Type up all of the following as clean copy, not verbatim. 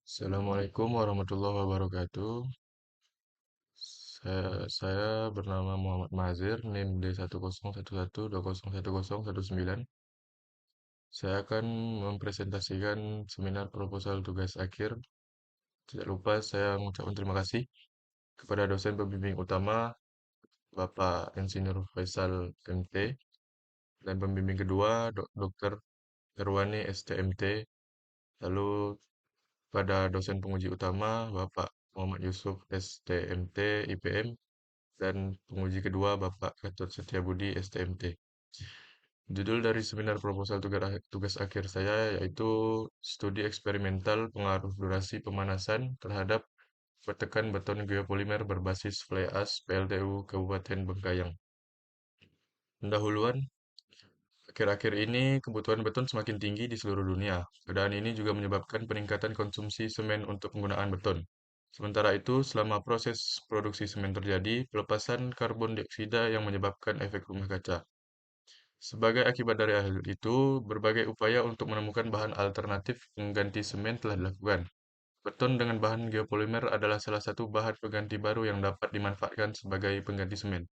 Assalamualaikum warahmatullahi wabarakatuh. Saya bernama Muhammad Mazir, NIM D10112019. Saya akan mempresentasikan seminar proposal tugas akhir. Tidak lupa saya mengucapkan terima kasih kepada dosen pembimbing utama, Bapak Insinyur Faisal MT, dan pembimbing kedua, Dr. Erwani STMT, lalu pada dosen penguji utama, Bapak Muhammad Yusuf STMT, IPM, dan penguji kedua Bapak Gatot Setiabudi STMT. Judul dari seminar proposal tugas akhir saya yaitu Studi Eksperimental Pengaruh Durasi Pemanasan terhadap Petekan Beton Geopolimer Berbasis Fly Ash PLTU Kabupaten Bengkayang. Pendahuluan, akhir-akhir ini kebutuhan beton semakin tinggi di seluruh dunia. Keadaan ini juga menyebabkan peningkatan konsumsi semen untuk penggunaan beton. Sementara itu, selama proses produksi semen terjadi, pelepasan karbon dioksida yang menyebabkan efek rumah kaca. Sebagai akibat dari hal itu, berbagai upaya untuk menemukan bahan alternatif pengganti semen telah dilakukan. Beton dengan bahan geopolimer adalah salah satu bahan pengganti baru yang dapat dimanfaatkan sebagai pengganti semen.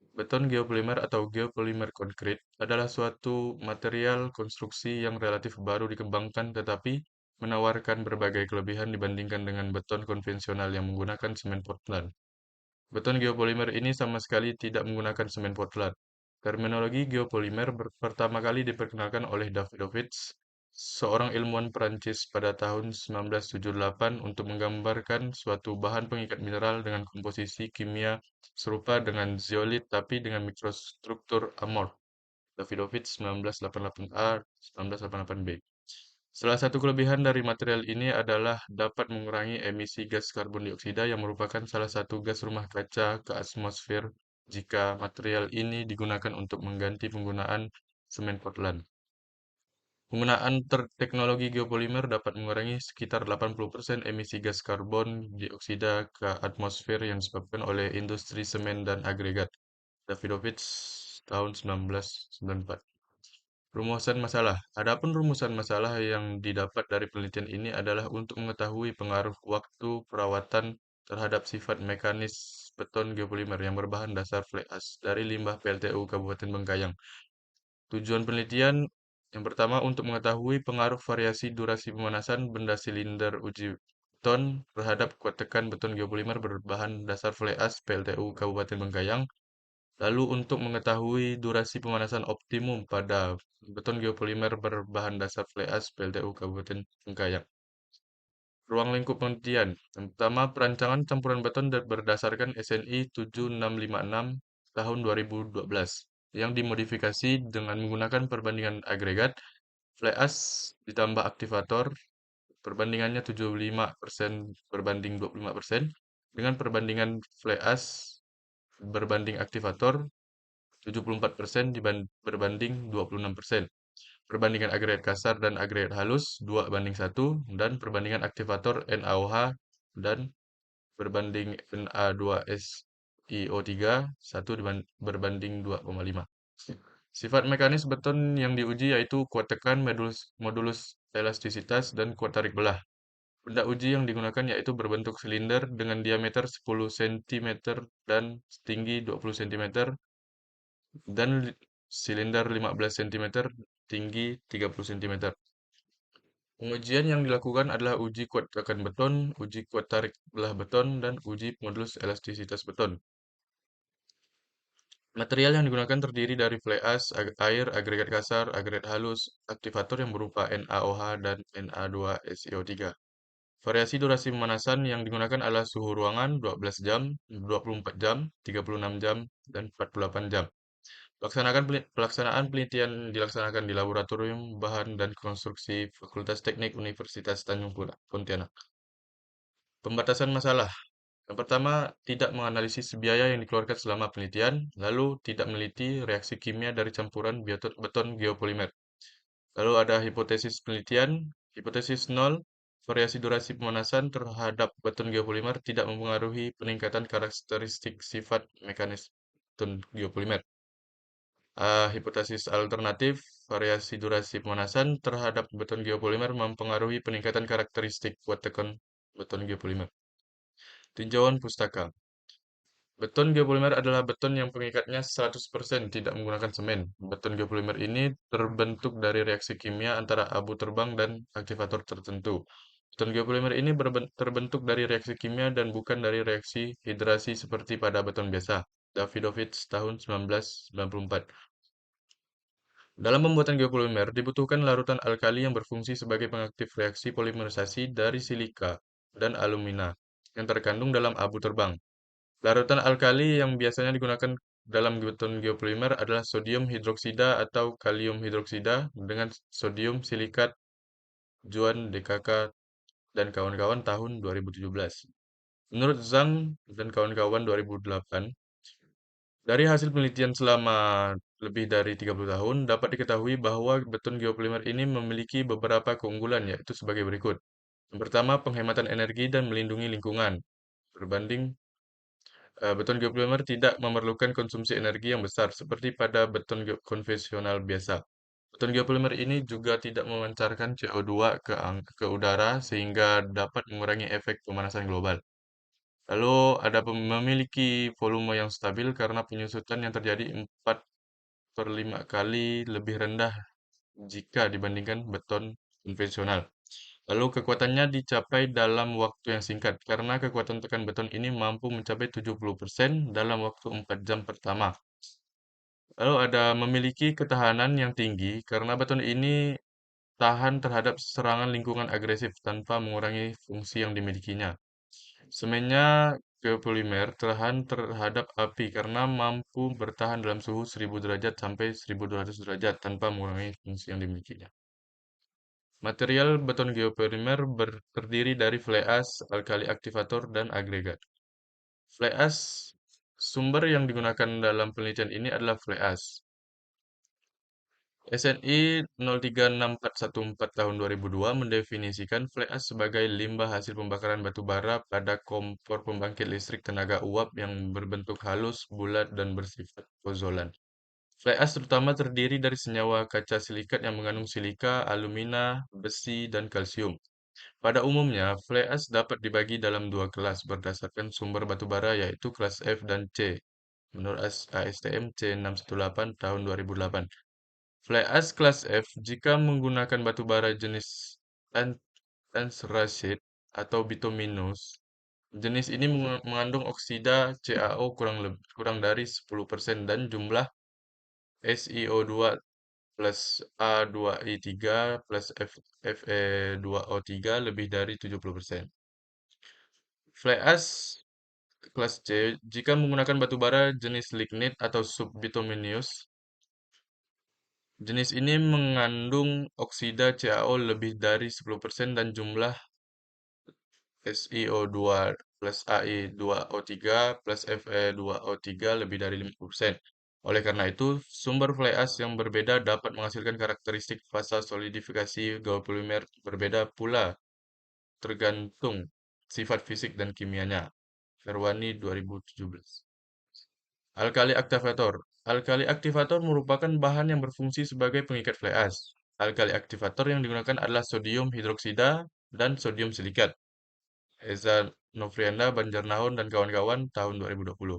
Beton geopolimer atau geopolimer konkrit adalah suatu material konstruksi yang relatif baru dikembangkan tetapi menawarkan berbagai kelebihan dibandingkan dengan beton konvensional yang menggunakan semen Portland. Beton geopolimer ini sama sekali tidak menggunakan semen Portland. Terminologi geopolimer pertama kali diperkenalkan oleh Davidovits, seorang ilmuwan Perancis pada tahun 1978 untuk menggambarkan suatu bahan pengikat mineral dengan komposisi kimia serupa dengan zeolit tapi dengan mikrostruktur amorf. Davidovits 1988A 1988B. Salah satu kelebihan dari material ini adalah dapat mengurangi emisi gas karbon dioksida yang merupakan salah satu gas rumah kaca ke atmosfer jika material ini digunakan untuk mengganti penggunaan semen Portland. Penggunaan teknologi geopolimer dapat mengurangi sekitar 80% emisi gas karbon dioksida ke atmosfer yang disebabkan oleh industri semen dan agregat. Davidovits tahun 1994. Rumusan masalah. Adapun rumusan masalah yang didapat dari penelitian ini adalah untuk mengetahui pengaruh waktu perawatan terhadap sifat mekanis beton geopolimer yang berbahan dasar fly ash dari limbah PLTU Kabupaten Bengkayang. Tujuan penelitian yang pertama untuk mengetahui pengaruh variasi durasi pemanasan benda silinder uji beton terhadap kuat tekan beton geopolimer berbahan dasar fly ash PLTU Kabupaten Bengkayang. Lalu untuk mengetahui durasi pemanasan optimum pada beton geopolimer berbahan dasar fly ash PLTU Kabupaten Bengkayang. Ruang lingkup penelitian. Yang pertama, perancangan campuran beton berdasarkan SNI 7656 tahun 2012 yang dimodifikasi dengan menggunakan perbandingan agregat fly ash ditambah aktivator perbandingannya 75% berbanding 25% dengan perbandingan fly ash berbanding aktivator 74% berbanding 26%. Perbandingan agregat kasar dan agregat halus 2:1 dan perbandingan aktivator NaOH dan berbanding Na2SiO3 berbanding 2,5. Sifat mekanis beton yang diuji yaitu kuat tekan, modulus elastisitas, dan kuat tarik belah. Benda uji yang digunakan yaitu berbentuk silinder dengan diameter 10 cm dan tinggi 20 cm dan silinder 15 cm, tinggi 30 cm. Pengujian yang dilakukan adalah uji kuat tekan beton, uji kuat tarik belah beton, dan uji modulus elastisitas beton. Material yang digunakan terdiri dari fly ash, air, agregat kasar, agregat halus, aktivator yang berupa NaOH dan Na2SiO3. Variasi durasi pemanasan yang digunakan adalah suhu ruangan 12 jam, 24 jam, 36 jam, dan 48 jam. Pelaksanaan penelitian dilaksanakan di Laboratorium Bahan dan Konstruksi Fakultas Teknik Universitas Tanjung Pontianak. Pembatasan masalah. Yang pertama, tidak menganalisis biaya yang dikeluarkan selama penelitian, lalu tidak meneliti reaksi kimia dari campuran beton geopolimer. Lalu ada hipotesis penelitian, hipotesis nol, variasi durasi pemanasan terhadap beton geopolimer tidak mempengaruhi peningkatan karakteristik sifat mekanis beton geopolimer. Hipotesis alternatif, variasi durasi pemanasan terhadap beton geopolimer mempengaruhi peningkatan karakteristik kuat tekan beton geopolimer. Tinjauan pustaka. Beton geopolimer adalah beton yang pengikatnya 100% tidak menggunakan semen. Beton geopolimer ini terbentuk dari reaksi kimia antara abu terbang dan aktivator tertentu. Beton geopolimer ini terbentuk dari reaksi kimia dan bukan dari reaksi hidrasi seperti pada beton biasa. Davidovich tahun 1994. Dalam pembuatan geopolimer, dibutuhkan larutan alkali yang berfungsi sebagai pengaktif reaksi polimerisasi dari silika dan alumina yang terkandung dalam abu terbang. Larutan alkali yang biasanya digunakan dalam beton geopolimer adalah sodium hidroksida atau kalium hidroksida dengan sodium silikat Juan DKK dan kawan-kawan tahun 2017. Menurut Zhang dan kawan-kawan 2008, dari hasil penelitian selama lebih dari 30 tahun, dapat diketahui bahwa beton geopolimer ini memiliki beberapa keunggulan, yaitu sebagai berikut. Yang pertama, penghematan energi dan melindungi lingkungan. Berbanding beton geopolimer tidak memerlukan konsumsi energi yang besar seperti pada beton konvensional biasa. Beton geopolimer ini juga tidak memancarkan CO2 ke udara sehingga dapat mengurangi efek pemanasan global. Lalu ada memiliki volume yang stabil karena penyusutan yang terjadi 4/5 kali lebih rendah jika dibandingkan beton konvensional. Lalu kekuatannya dicapai dalam waktu yang singkat karena kekuatan tekan beton ini mampu mencapai 70% dalam waktu 4 jam pertama. Lalu ada memiliki ketahanan yang tinggi karena beton ini tahan terhadap serangan lingkungan agresif tanpa mengurangi fungsi yang dimilikinya. Semennya geopolimer tahan terhadap api karena mampu bertahan dalam suhu 1000 derajat sampai 1200 derajat tanpa mengurangi fungsi yang dimilikinya. Material beton geopolimer terdiri dari fly ash, alkali aktivator, dan agregat. Fly ash, sumber yang digunakan dalam penelitian ini adalah fly ash. SNI 036414 tahun 2002 mendefinisikan fly ash sebagai limbah hasil pembakaran batu bara pada kompor pembangkit listrik tenaga uap yang berbentuk halus, bulat, dan bersifat pozolan. Fly ash terutama terdiri dari senyawa kaca silikat yang mengandung silika, alumina, besi, dan kalsium. Pada umumnya, fly ash dapat dibagi dalam dua kelas berdasarkan sumber batu bara yaitu kelas F dan C. Menurut ASTM C618 tahun 2008. Fly ash kelas F jika menggunakan batu bara jenis anthracite atau bituminous. Jenis ini mengandung oksida CaO kurang dari 10% dan jumlah SiO2 plus A2I3 plus Fe2O3 lebih dari 70%. Fly ash kelas C jika menggunakan batu bara jenis lignit atau subbituminous. Jenis ini mengandung oksida CaO lebih dari 10% dan jumlah SiO2 plus Ai2O3 plus Fe2O3 lebih dari 50%. Oleh karena itu, sumber fly ash yang berbeda dapat menghasilkan karakteristik fasa solidifikasi geopolimer berbeda pula tergantung sifat fisik dan kimianya. Ferwani 2017. Alkali aktivator. Alkali aktivator merupakan bahan yang berfungsi sebagai pengikat fly ash. Alkali aktivator yang digunakan adalah sodium hidroksida dan sodium silikat. Eza Novrianda, Banjarnahon, dan kawan-kawan tahun 2020.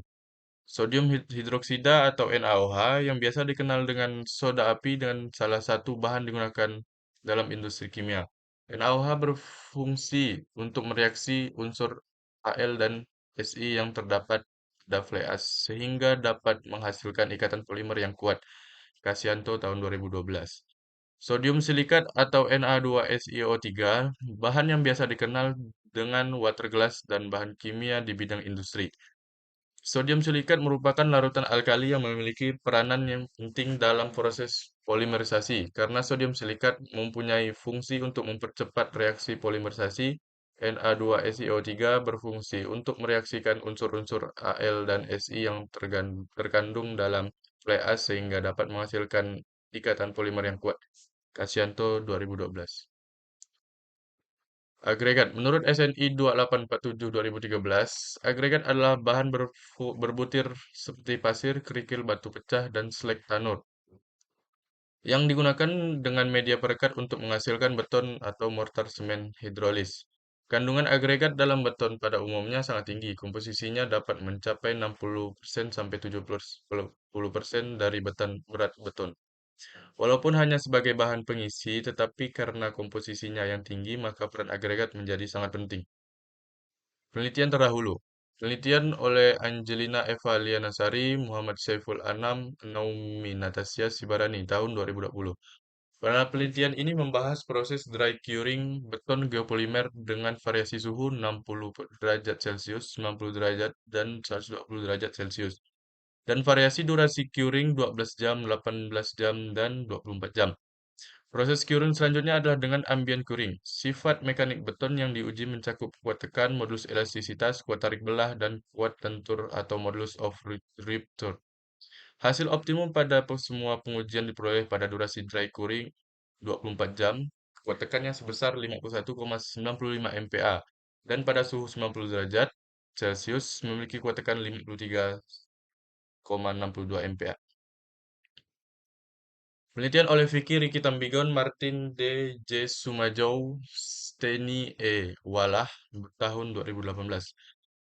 Sodium hidroksida atau NaOH yang biasa dikenal dengan soda api dengan salah satu bahan digunakan dalam industri kimia. NaOH berfungsi untuk mereaksi unsur Al dan Si yang terdapat pada fly ash sehingga dapat menghasilkan ikatan polimer yang kuat. Kasianto tahun 2012. Sodium silikat atau Na2SiO3, bahan yang biasa dikenal dengan water glass dan bahan kimia di bidang industri. Sodium silikat merupakan larutan alkali yang memiliki peranan yang penting dalam proses polimerisasi karena sodium silikat mempunyai fungsi untuk mempercepat reaksi polimerisasi. Na2SiO3 berfungsi untuk mereaksikan unsur-unsur Al dan Si yang terkandung dalam fly ash sehingga dapat menghasilkan ikatan polimer yang kuat. Kasianto 2012. Agregat. Menurut SNI 2847 2013, agregat adalah bahan berbutir seperti pasir, kerikil, batu pecah, dan slag tanur yang digunakan dengan media perekat untuk menghasilkan beton atau mortar semen hidrolis. Kandungan agregat dalam beton pada umumnya sangat tinggi. Komposisinya dapat mencapai 60% sampai 70% dari berat beton. Walaupun hanya sebagai bahan pengisi, tetapi karena komposisinya yang tinggi, maka peran agregat menjadi sangat penting. Penelitian terdahulu. Penelitian oleh Angelina Eva Lianasari, Muhammad Saiful Anam, Naomi Natasha Sibarani tahun 2020. Pada penelitian ini membahas proses dry curing beton geopolimer dengan variasi suhu 60 derajat Celcius, 90 derajat, dan 120 derajat Celcius. Dan variasi durasi curing 12 jam, 18 jam, dan 24 jam. Proses curing selanjutnya adalah dengan ambient curing. Sifat mekanik beton yang diuji mencakup kuat tekan, modulus elastisitas, kuat tarik belah, dan kuat tentur atau modulus of rupture. Hasil optimum pada semua pengujian diperoleh pada durasi dry curing 24 jam, kuat tekannya sebesar 51,95 MPa, dan pada suhu 90 derajat Celcius memiliki kuat tekan 53,62 MPa. Penelitian oleh Vicky Ricky Tambigon, Martin D. J. Sumajau, Steny E. Walah, tahun 2018.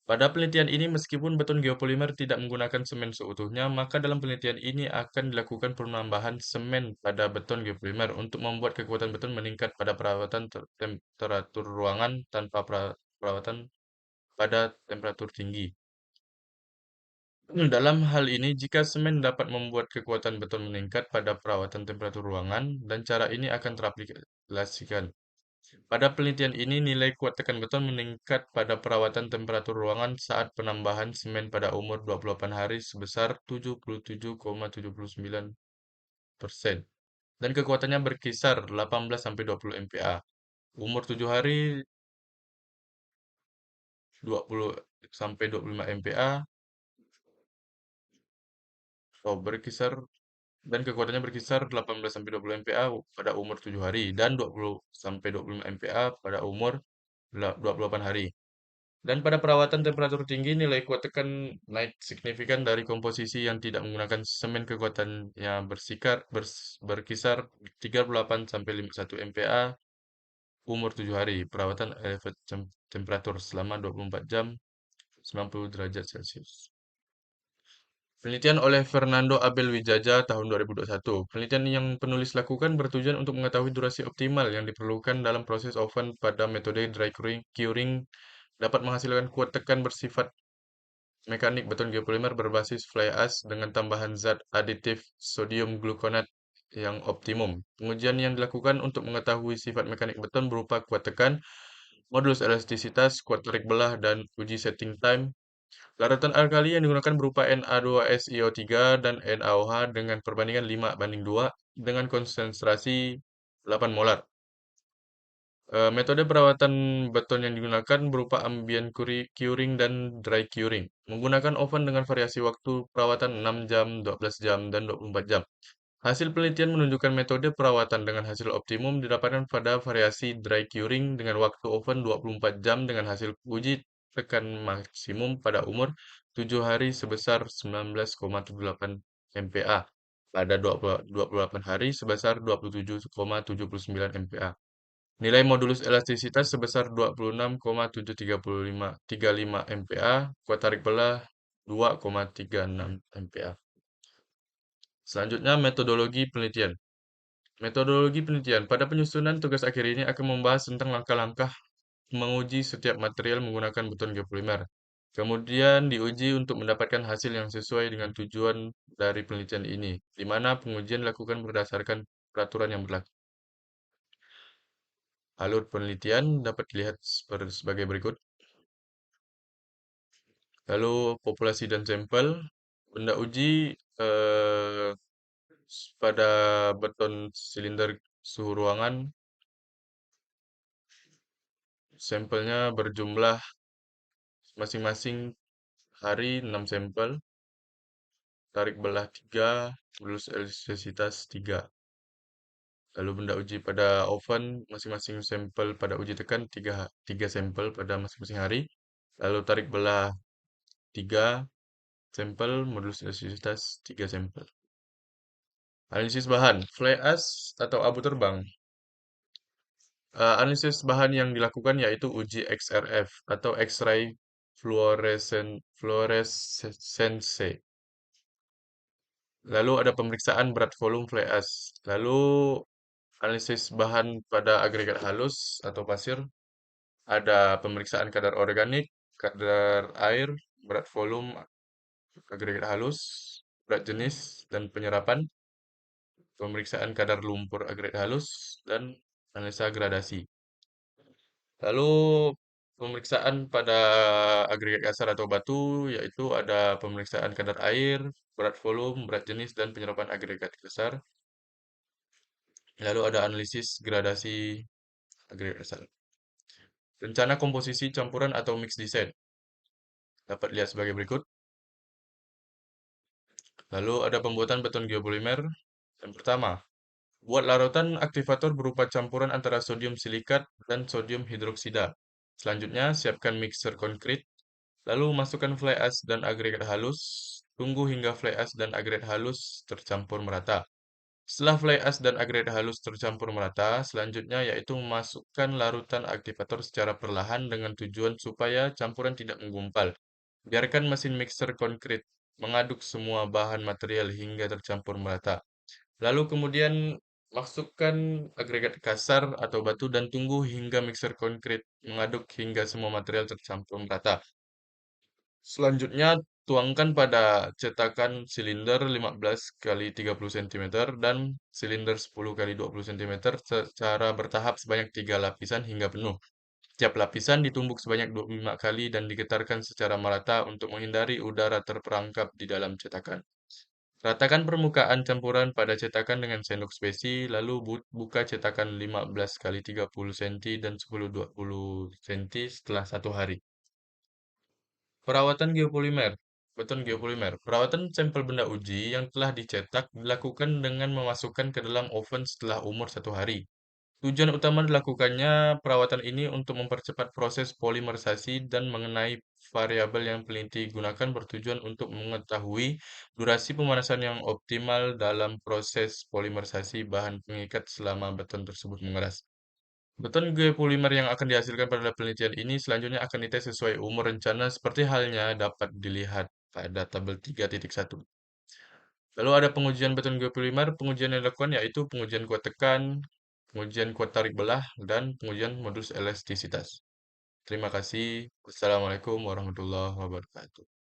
Pada penelitian ini, meskipun beton geopolimer tidak menggunakan semen seutuhnya, maka dalam penelitian ini akan dilakukan penambahan semen pada beton geopolimer untuk membuat kekuatan beton meningkat pada perawatan temperatur ruangan tanpa perawatan pada temperatur tinggi. Dalam hal ini, jika semen dapat membuat kekuatan beton meningkat pada perawatan temperatur ruangan, dan cara ini akan teraplikasikan. Pada penelitian ini, nilai kuat tekan beton meningkat pada perawatan temperatur ruangan saat penambahan semen pada umur 28 hari sebesar 77,79%. Dan kekuatannya berkisar 18-20 MPa. Umur 7 hari 20-25 MPa. Oh, berkisar dan kekuatannya berkisar 18-20 MPa pada umur 7 hari dan 20-25 MPa pada umur 28 hari. Dan pada perawatan temperatur tinggi, nilai kuat tekan naik signifikan dari komposisi yang tidak menggunakan semen kekuatannya berkisar 38-51 MPa umur 7 hari. Perawatan elevated temperatur selama 24 jam 90 derajat Celcius. Penelitian oleh Fernando Abel Wijaja tahun 2021. Penelitian yang penulis lakukan bertujuan untuk mengetahui durasi optimal yang diperlukan dalam proses oven pada metode dry curing dapat menghasilkan kuat tekan bersifat mekanik beton geopolimer berbasis fly ash dengan tambahan zat aditif sodium gluconate yang optimum. Pengujian yang dilakukan untuk mengetahui sifat mekanik beton berupa kuat tekan, modulus elastisitas, kuat tarik belah, dan uji setting time. Larutan alkali yang digunakan berupa Na2SiO3 dan NaOH dengan perbandingan 5:2 dengan konsentrasi 8 molar. Metode perawatan beton yang digunakan berupa ambient curing dan dry curing, menggunakan oven dengan variasi waktu perawatan 6 jam, 12 jam, dan 24 jam. Hasil penelitian menunjukkan metode perawatan dengan hasil optimum didapatkan pada variasi dry curing dengan waktu oven 24 jam dengan hasil uji tekan maksimum pada umur 7 hari sebesar 19,78 MPa, pada 28 hari sebesar 27,79 MPa. Nilai modulus elastisitas sebesar 26,735 MPa, kuat tarik belah 2,36 MPa. Selanjutnya, metodologi penelitian. Metodologi penelitian. Pada penyusunan tugas akhir ini akan membahas tentang langkah-langkah menguji setiap material menggunakan beton geopolimer. Kemudian diuji untuk mendapatkan hasil yang sesuai dengan tujuan dari penelitian ini, di mana pengujian dilakukan berdasarkan peraturan yang berlaku. Alur penelitian dapat dilihat sebagai berikut. Lalu populasi dan sampel. Benda uji eh, pada beton silinder suhu ruangan. Sampelnya berjumlah masing-masing hari 6 sampel. Tarik belah 3, lulus elastisitas 3. Lalu benda uji pada oven, masing-masing sampel pada uji tekan 3 sampel pada masing-masing hari. Lalu tarik belah 3 sampel, modulus elastisitas 3 sampel. Analisis bahan, fly ash atau abu terbang. Analisis bahan yang dilakukan yaitu uji XRF atau X-ray fluorescence. Lalu ada pemeriksaan berat volume fly ash. Lalu analisis bahan pada agregat halus atau pasir. Ada pemeriksaan kadar organik, kadar air, berat volume agregat halus, berat jenis, dan penyerapan. Pemeriksaan kadar lumpur agregat halus, dan analisa gradasi. Lalu pemeriksaan pada agregat kasar atau batu, yaitu ada pemeriksaan kadar air, berat volume, berat jenis, dan penyerapan agregat kasar. Lalu ada analisis gradasi agregat kasar. Rencana komposisi campuran atau mix design dapat lihat sebagai berikut. Lalu ada pembuatan beton geopolimer. Yang pertama, buat larutan aktivator berupa campuran antara sodium silikat dan sodium hidroksida. Selanjutnya, siapkan mixer konkrit. Lalu masukkan fly ash dan agregat halus. Tunggu hingga fly ash dan agregat halus tercampur merata. Setelah fly ash dan agregat halus tercampur merata, selanjutnya yaitu memasukkan larutan aktivator secara perlahan dengan tujuan supaya campuran tidak menggumpal. Biarkan mesin mixer konkrit mengaduk semua bahan material hingga tercampur merata. Lalu kemudian masukkan agregat kasar atau batu dan tunggu hingga mixer konkrit mengaduk hingga semua material tercampur merata. Selanjutnya, tuangkan pada cetakan silinder 15 kali 30 cm dan silinder 10 kali 20 cm secara bertahap sebanyak 3 lapisan hingga penuh. Setiap lapisan ditumbuk sebanyak 25 kali dan digetarkan secara merata untuk menghindari udara terperangkap di dalam cetakan. Ratakan permukaan campuran pada cetakan dengan sendok spesi, lalu buka cetakan 15 kali 30 cm dan 10 20 cm setelah 1 hari. Perawatan geopolimer. Beton geopolimer. Perawatan sampel benda uji yang telah dicetak dilakukan dengan memasukkan ke dalam oven setelah umur 1 hari. Tujuan utama dilakukannya perawatan ini untuk mempercepat proses polimerisasi dan mengenai variabel yang peneliti gunakan bertujuan untuk mengetahui durasi pemanasan yang optimal dalam proses polimerisasi bahan pengikat selama beton tersebut mengeras. Beton geopolimer yang akan dihasilkan pada penelitian ini selanjutnya akan dites sesuai umur rencana seperti halnya dapat dilihat pada tabel 3.1. Lalu ada pengujian beton geopolimer, pengujian yang dilakukan yaitu pengujian kuat tekan, pengujian kuat tarik belah, dan pengujian modus elastisitas. Terima kasih. Wassalamualaikum warahmatullahi wabarakatuh.